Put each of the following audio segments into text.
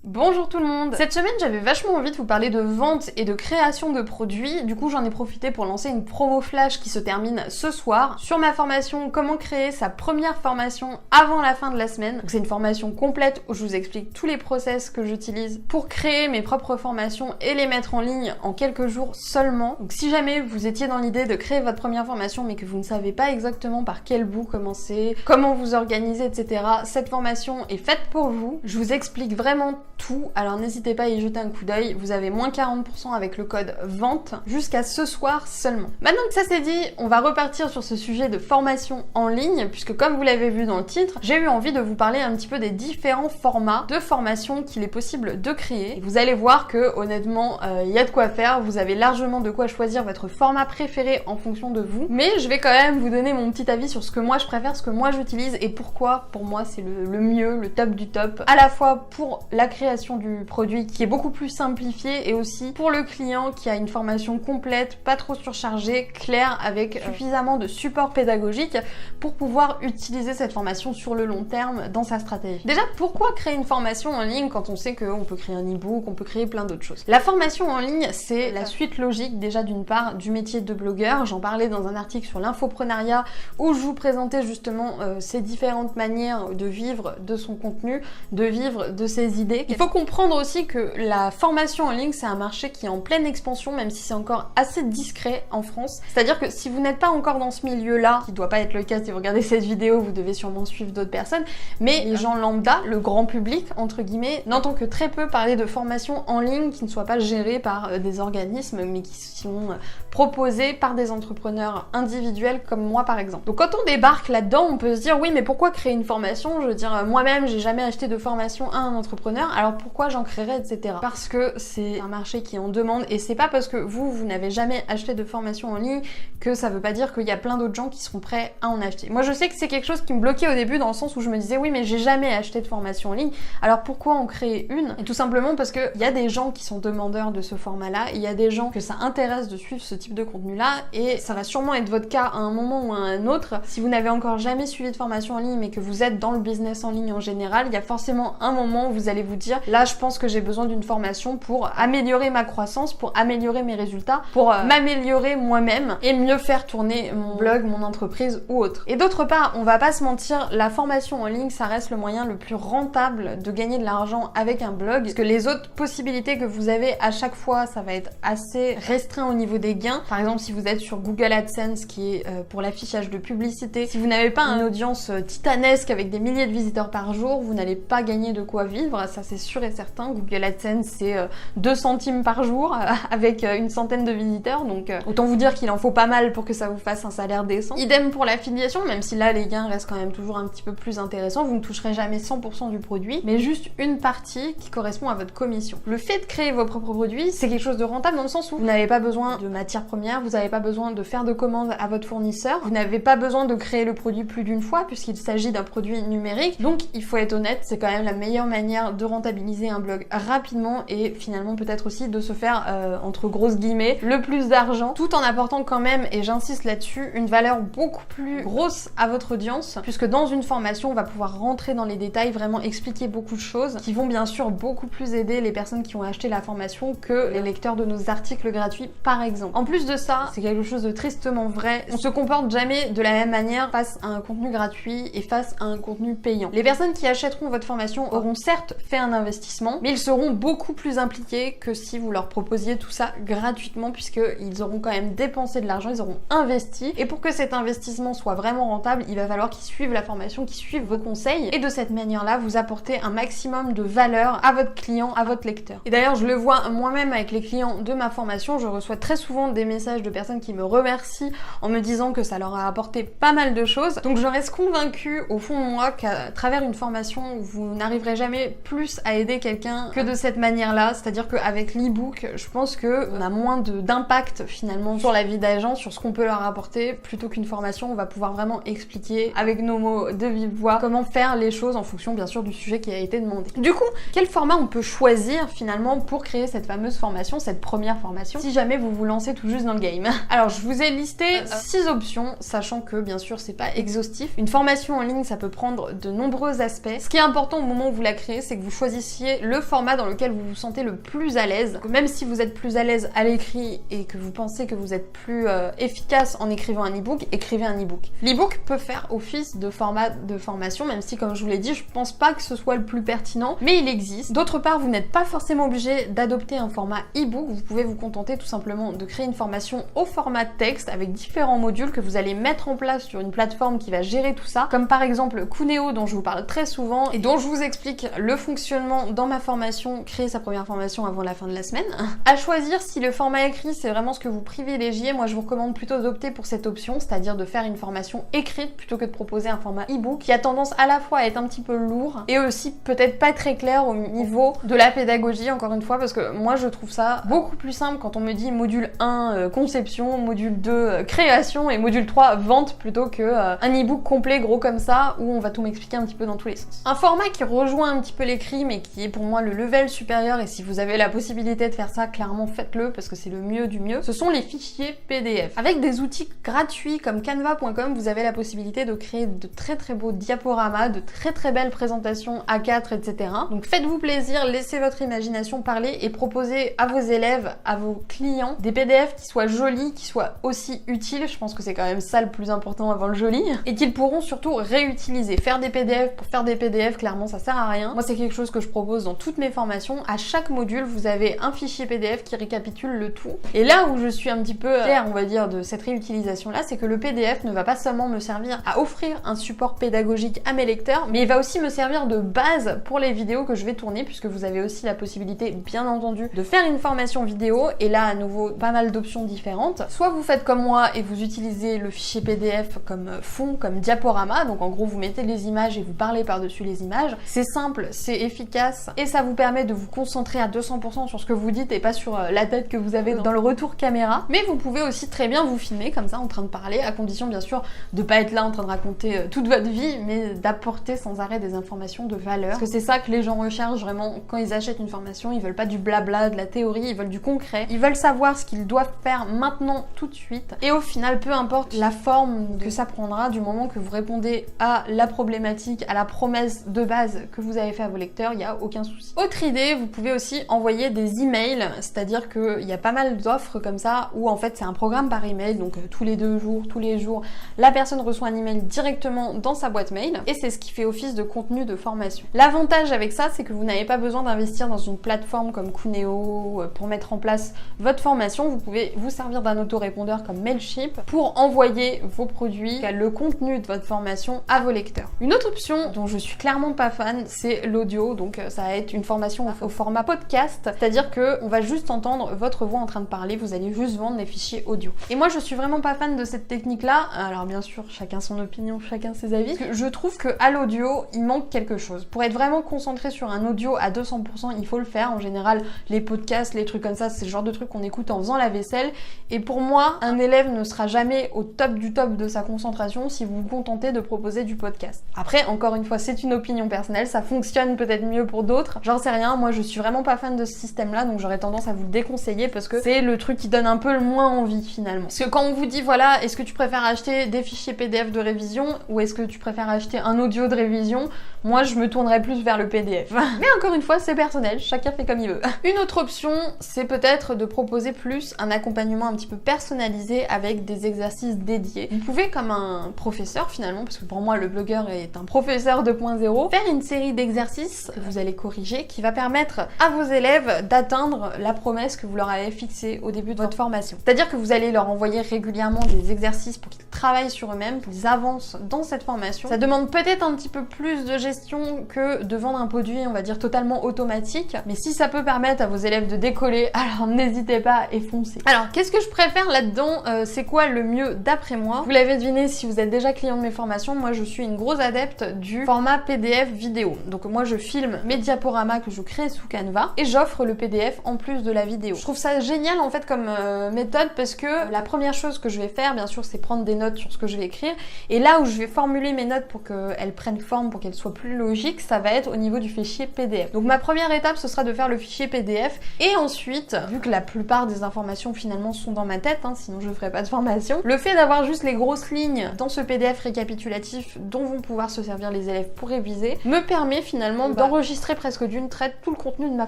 Bonjour tout le monde. Cette semaine j'avais vachement envie de vous parler de vente et de création de produits, du coup j'en ai profité pour lancer une promo flash qui se termine ce soir sur ma formation comment créer sa première formation avant la fin de la semaine. C'est une formation complète où je vous explique tous les process que j'utilise pour créer mes propres formations et les mettre en ligne en quelques jours seulement. Donc si jamais vous étiez dans l'idée de créer votre première formation mais que vous ne savez pas exactement par quel bout commencer, comment vous organiser, etc., cette formation est faite pour vous. Je vous explique vraiment tout, alors n'hésitez pas à y jeter un coup d'œil. Vous avez moins 40% avec le code VENTE jusqu'à ce soir seulement. Maintenant que ça c'est dit, on va repartir sur ce sujet de formation en ligne, puisque comme vous l'avez vu dans le titre, j'ai eu envie de vous parler un petit peu des différents formats de formation qu'il est possible de créer. Et vous allez voir que honnêtement, il y a de quoi faire, vous avez largement de quoi choisir votre format préféré en fonction de vous, mais je vais quand même vous donner mon petit avis sur ce que moi je préfère, ce que moi j'utilise et pourquoi pour moi c'est le mieux, le top du top, à la fois pour la création du produit qui est beaucoup plus simplifié et aussi pour le client qui a une formation complète, pas trop surchargée, claire, avec suffisamment de support pédagogique pour pouvoir utiliser cette formation sur le long terme dans sa stratégie. Déjà, pourquoi créer une formation en ligne quand on sait qu'on peut créer un e-book, on peut créer plein d'autres choses? La formation en ligne, c'est la suite logique déjà d'une part du métier de blogueur. J'en parlais dans un article sur l'infoprenariat où je vous présentais justement ces différentes manières de vivre de son contenu, de vivre de ses idées. Il faut comprendre aussi que la formation en ligne, c'est un marché qui est en pleine expansion, même si c'est encore assez discret en France. C'est-à-dire que si vous n'êtes pas encore dans ce milieu-là, qui doit pas être le cas si vous regardez cette vidéo, vous devez sûrement suivre d'autres personnes, mais les gens lambda, le grand public, entre guillemets, n'entend que très peu parler de formation en ligne qui ne soit pas gérée par des organismes, mais qui sont proposées par des entrepreneurs individuels comme moi par exemple. Donc quand on débarque là-dedans, on peut se dire oui, mais pourquoi créer une formation? Je veux dire, moi-même, j'ai jamais acheté de formation à un entrepreneur, alors pourquoi j'en créerais, etc. Parce que c'est un marché qui est en demande et c'est pas parce que vous n'avez jamais acheté de formation en ligne que ça veut pas dire qu'il y a plein d'autres gens qui seront prêts à en acheter. Moi je sais que c'est quelque chose qui me bloquait au début dans le sens où je me disais oui mais j'ai jamais acheté de formation en ligne, alors pourquoi en créer une? Et tout simplement parce que il y a des gens qui sont demandeurs de ce format-là, il y a des gens que ça intéresse de suivre ce type de contenu-là et ça va sûrement être votre cas à un moment ou à un autre. Si vous n'avez encore jamais suivi de formation en ligne mais que vous êtes dans le business en ligne en général, il y a forcément un moment où vous allez vous dire là je pense que j'ai besoin d'une formation pour améliorer ma croissance, pour améliorer mes résultats, pour m'améliorer moi-même et mieux faire tourner mon blog, mon entreprise ou autre. Et d'autre part, on va pas se mentir, la formation en ligne ça reste le moyen le plus rentable de gagner de l'argent avec un blog, parce que les autres possibilités que vous avez à chaque fois ça va être assez restreint au niveau des gains. Par exemple si vous êtes sur Google AdSense qui est pour l'affichage de publicité, si vous n'avez pas une audience titanesque avec des milliers de visiteurs par jour, vous n'allez pas gagner de quoi vivre, ça c'est sûr et certain. Google AdSense c'est 2 centimes par jour avec une centaine de visiteurs, donc autant vous dire qu'il en faut pas mal pour que ça vous fasse un salaire décent. Idem pour l'affiliation, même si là les gains restent quand même toujours un petit peu plus intéressants, vous ne toucherez jamais 100% du produit, mais juste une partie qui correspond à votre commission. Le fait de créer vos propres produits, c'est quelque chose de rentable dans le sens où vous n'avez pas besoin de matières premières, vous n'avez pas besoin de faire de commandes à votre fournisseur, vous n'avez pas besoin de créer le produit plus d'une fois puisqu'il s'agit d'un produit numérique, donc il faut être honnête, c'est quand même la meilleure manière de rentabiliser un blog rapidement et finalement peut-être aussi de se faire entre grosses guillemets le plus d'argent tout en apportant quand même, et j'insiste là-dessus, une valeur beaucoup plus grosse à votre audience puisque dans une formation on va pouvoir rentrer dans les détails, vraiment expliquer beaucoup de choses qui vont bien sûr beaucoup plus aider les personnes qui ont acheté la formation que les lecteurs de nos articles gratuits par exemple. En plus de ça, c'est quelque chose de tristement vrai, on se comporte jamais de la même manière face à un contenu gratuit et face à un contenu payant. Les personnes qui achèteront votre formation auront certes fait un investissement, mais ils seront beaucoup plus impliqués que si vous leur proposiez tout ça gratuitement puisqu'ils auront quand même dépensé de l'argent, ils auront investi, et pour que cet investissement soit vraiment rentable, il va falloir qu'ils suivent la formation, qu'ils suivent vos conseils, et de cette manière-là, vous apportez un maximum de valeur à votre client, à votre lecteur. Et d'ailleurs, je le vois moi-même avec les clients de ma formation, je reçois très souvent des messages de personnes qui me remercient en me disant que ça leur a apporté pas mal de choses, donc je reste convaincue au fond de moi qu'à travers une formation, vous n'arriverez jamais plus à aider quelqu'un que de cette manière-là, c'est-à-dire qu'avec l'e-book, je pense qu'on a moins d'impact finalement sur la vie des gens, sur ce qu'on peut leur apporter, plutôt qu'une formation, on va pouvoir vraiment expliquer avec nos mots de vive voix comment faire les choses en fonction bien sûr du sujet qui a été demandé. Du coup, quel format on peut choisir finalement pour créer cette fameuse formation, cette première formation, si jamais vous vous lancez tout juste dans le game? Alors je vous ai listé 6 options, sachant que bien sûr c'est pas exhaustif. Une formation en ligne ça peut prendre de nombreux aspects. Ce qui est important au moment où vous la créez, c'est que vous choisissez choisissiez le format dans lequel vous vous sentez le plus à l'aise. Même si vous êtes plus à l'aise à l'écrit et que vous pensez que vous êtes plus efficace en écrivant un e-book, écrivez un e-book. L'e-book peut faire office de format de formation, même si, comme je vous l'ai dit, je pense pas que ce soit le plus pertinent, mais il existe. D'autre part, vous n'êtes pas forcément obligé d'adopter un format e-book, vous pouvez vous contenter tout simplement de créer une formation au format texte avec différents modules que vous allez mettre en place sur une plateforme qui va gérer tout ça, comme par exemple Cuneo dont je vous parle très souvent et dont je vous explique le fonctionnement dans ma formation, créer sa première formation avant la fin de la semaine. À choisir si le format écrit c'est vraiment ce que vous privilégiez, moi je vous recommande plutôt d'opter pour cette option, c'est-à-dire de faire une formation écrite plutôt que de proposer un format e-book qui a tendance à la fois à être un petit peu lourd et aussi peut-être pas très clair au niveau de la pédagogie, encore une fois, parce que moi je trouve ça beaucoup plus simple quand on me dit module 1 conception, module 2 création et module 3 vente plutôt que un e-book complet gros comme ça où on va tout m'expliquer un petit peu dans tous les sens. Un format qui rejoint un petit peu l'écrit mais qui est pour moi le level supérieur, et si vous avez la possibilité de faire ça, clairement faites-le parce que c'est le mieux du mieux, ce sont les fichiers PDF. Avec des outils gratuits comme canva.com, vous avez la possibilité de créer de très beaux diaporamas, de très belles présentations A4, etc. Donc faites-vous plaisir, laissez votre imagination parler et proposez à vos élèves, à vos clients, des PDF qui soient jolis, qui soient aussi utiles, je pense que c'est quand même ça le plus important avant le joli, et qu'ils pourront surtout réutiliser. Faire des PDF pour faire des PDF, clairement ça sert à rien. Moi c'est quelque chose que je propose dans toutes mes formations. À chaque module, vous avez un fichier PDF qui récapitule le tout. Et là où je suis un petit peu fière, on va dire, de cette réutilisation là, c'est que le PDF ne va pas seulement me servir à offrir un support pédagogique à mes lecteurs, mais il va aussi me servir de base pour les vidéos que je vais tourner, puisque vous avez aussi la possibilité, bien entendu, de faire une formation vidéo, et là à nouveau pas mal d'options différentes. Soit vous faites comme moi et vous utilisez le fichier PDF comme fond, comme diaporama, donc en gros vous mettez les images et vous parlez par-dessus les images. C'est simple, c'est efficace et ça vous permet de vous concentrer à 200% sur ce que vous dites et pas sur la tête que vous avez dans le retour caméra. Mais vous pouvez aussi très bien vous filmer comme ça en train de parler, à condition bien sûr de pas être là en train de raconter toute votre vie, mais d'apporter sans arrêt des informations de valeur. Parce que c'est ça que les gens recherchent vraiment quand ils achètent une formation. Ils veulent pas du blabla, de la théorie, ils veulent du concret. Ils veulent savoir ce qu'ils doivent faire maintenant, tout de suite. Et au final, peu importe la forme que ça prendra, du moment que vous répondez à la problématique, à la promesse de base que vous avez fait à vos lecteurs, il n'y a aucun souci. Autre idée, vous pouvez aussi envoyer des emails, c'est-à-dire qu'il y a pas mal d'offres comme ça où en fait c'est un programme par email, donc tous les 2 jours, tous les jours, la personne reçoit un email directement dans sa boîte mail et c'est ce qui fait office de contenu de formation. L'avantage avec ça, c'est que vous n'avez pas besoin d'investir dans une plateforme comme Cuneo pour mettre en place votre formation. Vous pouvez vous servir d'un autorépondeur comme Mailchimp pour envoyer vos produits, le contenu de votre formation à vos lecteurs. Une autre option dont je suis clairement pas fan, c'est l'audio. Donc ça va être une formation au format podcast, c'est-à-dire que on va juste entendre votre voix en train de parler, vous allez juste vendre les fichiers audio. Et moi je suis vraiment pas fan de cette technique-là. Alors bien sûr, chacun son opinion, chacun ses avis. Je trouve que à l'audio, il manque quelque chose. Pour être vraiment concentré sur un audio à 200%, il faut le faire. En général, les podcasts, les trucs comme ça, c'est le genre de truc qu'on écoute en faisant la vaisselle. Et pour moi, un élève ne sera jamais au top du top de sa concentration si vous vous contentez de proposer du podcast. Après, encore une fois, c'est une opinion personnelle, ça fonctionne peut-être mieux pour d'autres. J'en sais rien, moi je suis vraiment pas fan de ce système-là, donc j'aurais tendance à vous le déconseiller parce que c'est le truc qui donne un peu le moins envie finalement. Parce que quand on vous dit, voilà, est-ce que tu préfères acheter des fichiers PDF de révision ou est-ce que tu préfères acheter un audio de révision, moi je me tournerais plus vers le PDF. Mais encore une fois, c'est personnel, chacun fait comme il veut. Une autre option, c'est peut-être de proposer plus un accompagnement un petit peu personnalisé avec des exercices dédiés. Vous pouvez, comme un professeur finalement, parce que pour moi le blogueur est un professeur 2.0, faire une série d'exercices que vous allez corriger qui va permettre à vos élèves d'atteindre la promesse que vous leur avez fixée au début de votre formation. C'est-à-dire que vous allez leur envoyer régulièrement des exercices pour qu'ils travaillent sur eux-mêmes, qu'ils avancent dans cette formation. Ça demande peut-être un petit peu plus de gestion que de vendre un produit, on va dire, totalement automatique, mais si ça peut permettre à vos élèves de décoller, alors n'hésitez pas et foncez. Alors, qu'est-ce que je préfère là-dedans? C'est quoi le mieux d'après moi? Vous l'avez deviné si vous êtes déjà client de mes formations, moi je suis une grosse adepte du format PDF vidéo. Donc moi je filme mes diaporamas que je crée sous Canva et j'offre le PDF en plus de la vidéo. Je trouve ça génial en fait comme méthode parce que la première chose que je vais faire, bien sûr, c'est prendre des notes sur ce que je vais écrire, et là où je vais formuler mes notes pour qu'elles prennent forme, pour qu'elles soient plus logiques, ça va être au niveau du fichier PDF. Donc ma première étape, ce sera de faire le fichier PDF, et ensuite, vu que la plupart des informations finalement sont dans ma tête, sinon je ferai pas de formation, le fait d'avoir juste les grosses lignes dans ce PDF récapitulatif dont vont pouvoir se servir les élèves pour réviser, me permet finalement d'enregistrer enregistrer presque d'une traite tout le contenu de ma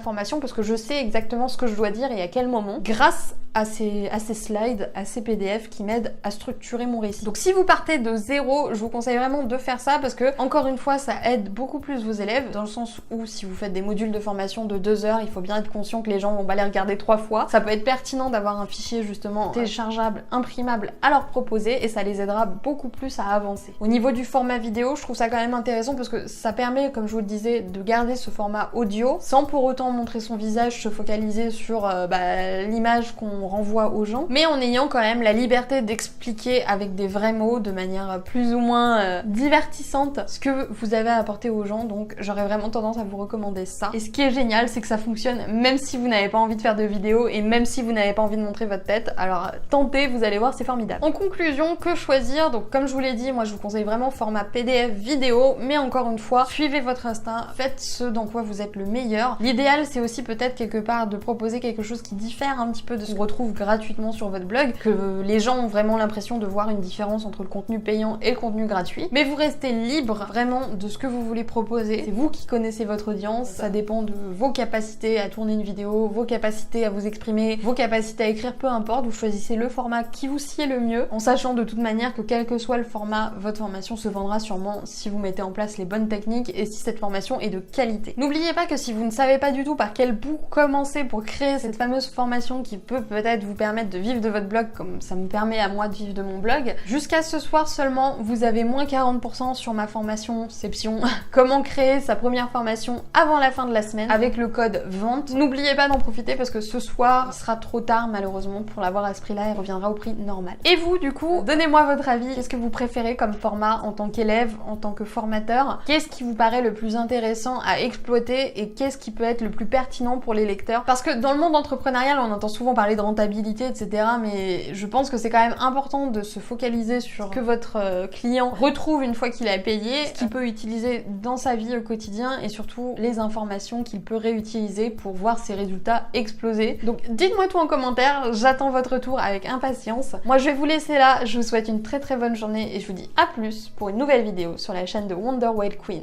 formation parce que je sais exactement ce que je dois dire et à quel moment, grâce à ces slides, à ces PDF qui m'aident à structurer mon récit. Donc si vous partez de zéro, je vous conseille vraiment de faire ça parce que, encore une fois, ça aide beaucoup plus vos élèves, dans le sens où si vous faites des modules de formation de 2 heures, il faut bien être conscient que les gens vont pas les regarder 3 fois. Ça peut être pertinent d'avoir un fichier justement téléchargeable, imprimable à leur proposer et ça les aidera beaucoup plus à avancer. Au niveau du format vidéo, je trouve ça quand même intéressant parce que ça permet, comme je vous le disais, de garder ce format audio sans pour autant montrer son visage, se focaliser sur l'image qu'on renvoie aux gens, mais en ayant quand même la liberté d'expliquer avec des vrais mots de manière plus ou moins divertissante ce que vous avez à apporter aux gens. Donc j'aurais vraiment tendance à vous recommander ça. Et ce qui est génial, c'est que ça fonctionne même si vous n'avez pas envie de faire de vidéo et même si vous n'avez pas envie de montrer votre tête. Alors tentez, vous allez voir, c'est formidable. En conclusion, que choisir? Donc comme je vous l'ai dit, moi je vous conseille vraiment format PDF vidéo, mais encore une fois, suivez votre instinct, faites ce dans quoi vous êtes le meilleur. L'idéal, c'est aussi peut-être quelque part de proposer quelque chose qui diffère un petit peu de ce qu'on retrouve gratuitement sur votre blog, que les gens ont vraiment l'impression de voir une différence entre le contenu payant et le contenu gratuit. Mais vous restez libre vraiment de ce que vous voulez proposer. C'est vous qui connaissez votre audience, ça dépend de vos capacités à tourner une vidéo, vos capacités à vous exprimer, vos capacités à écrire, peu importe, vous choisissez le format qui vous sied le mieux, en sachant de toute manière que quel que soit le format, votre formation se vendra sûrement si vous mettez en place les bonnes techniques et si cette formation est de qualité. N'oubliez pas que si vous ne savez pas du tout par quel bout commencer pour créer cette fameuse formation qui peut peut-être vous permettre de vivre de votre blog comme ça me permet à moi de vivre de mon blog, jusqu'à ce soir seulement, vous avez moins 40% sur ma formation Ception comment créer sa première formation avant la fin de la semaine avec le code VENTE. N'oubliez pas d'en profiter parce que ce soir, il sera trop tard malheureusement pour l'avoir à ce prix-là, il reviendra au prix normal. Et vous, du coup, donnez-moi votre avis. Qu'est-ce que vous préférez comme format en tant qu'élève, en tant que formateur? Qu'est-ce qui vous paraît le plus intéressant à exploiter et qu'est-ce qui peut être le plus pertinent pour les lecteurs? Parce que dans le monde entrepreneurial, on entend souvent parler de rentabilité, etc. Mais je pense que c'est quand même important de se focaliser sur ce que votre client retrouve une fois qu'il a payé, ce qu'il peut utiliser dans sa vie au quotidien et surtout les informations qu'il peut réutiliser pour voir ses résultats exploser. Donc dites-moi tout en commentaire, j'attends votre retour avec impatience. Moi je vais vous laisser là, je vous souhaite une très très bonne journée et je vous dis à plus pour une nouvelle vidéo sur la chaîne de Wonder Weight Queen.